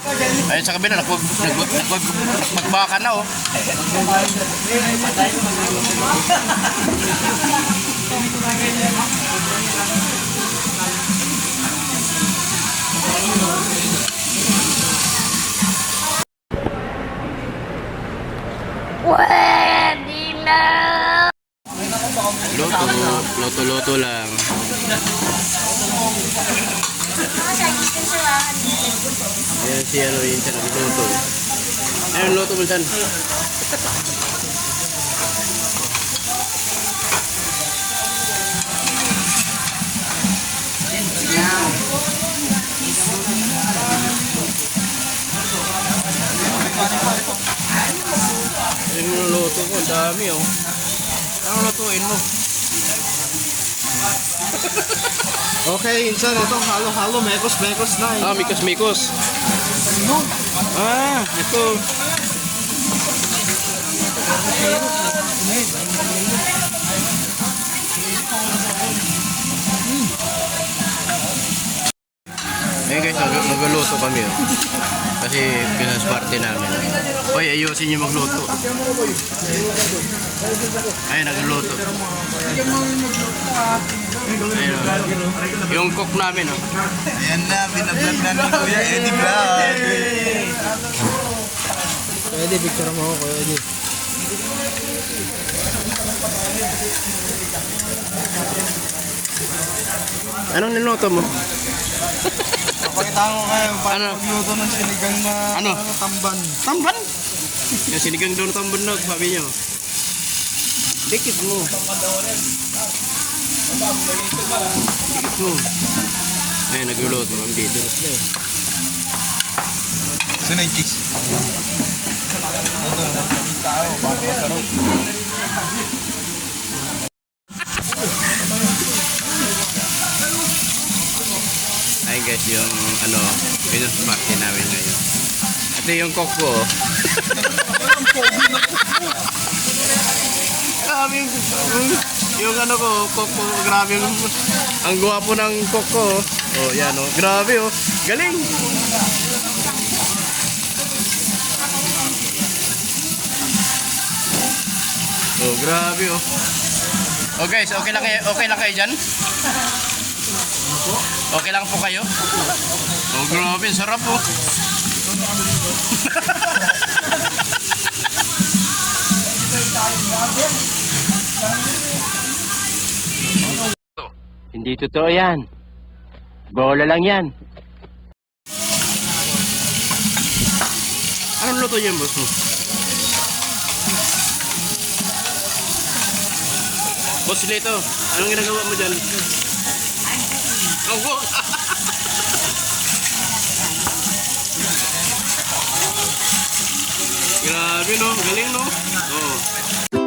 Ayun sa kabila, nagbagbaka na oh. Pwede na! Luto lang. Ayan si ano yun siya nagluto. Ayun luto mo saan? Yung luto ko, dami oh. Ano lutuin mo? Okay, insan, ito halo-halo, mekos-mekos na. Ah, mikos-mikos. Ah, ito. Ayun guys, magluluto kami oh. Kasi Christmas party namin. Hoy, ayusin nyo magluto. Ayun, nagluluto. Ayun, oh. Yung cook namin oh. Ayan na, binablog na ni Kuya Eddie Vlog. Pwede, picture mo ako, Kuya Eddie. Anong niluto mo? Pakita ko kayo, paano Ano? magluto ng sinigang na Ano? tamban. Tamban? Yung sinigang doon tamban sabi nyo. Dikit mo. Dikit mo. Ayun, nagluluto ang dito. Saan yung cheese? Ito, makikita ako, paano masarap. Ayun guys, yung ano, Christmas party namin ngayon. Ito yung cook ko. Grabe yung ano ko, cook ko, grabe yung, ang gwapo ng cook ko. Oh, yan oh, grabe oh, galing. Oh, grabe oh. Oh guys, okay lang kayo dyan? Okay lang po kayo? Oh, grabe, sarap po. Hindi totoo yan. Bola lang yan. Anong luto yan, boss mo? Boss Lito, anong ginagawa mo dyan? Oh, grabe no, galing no. Oh.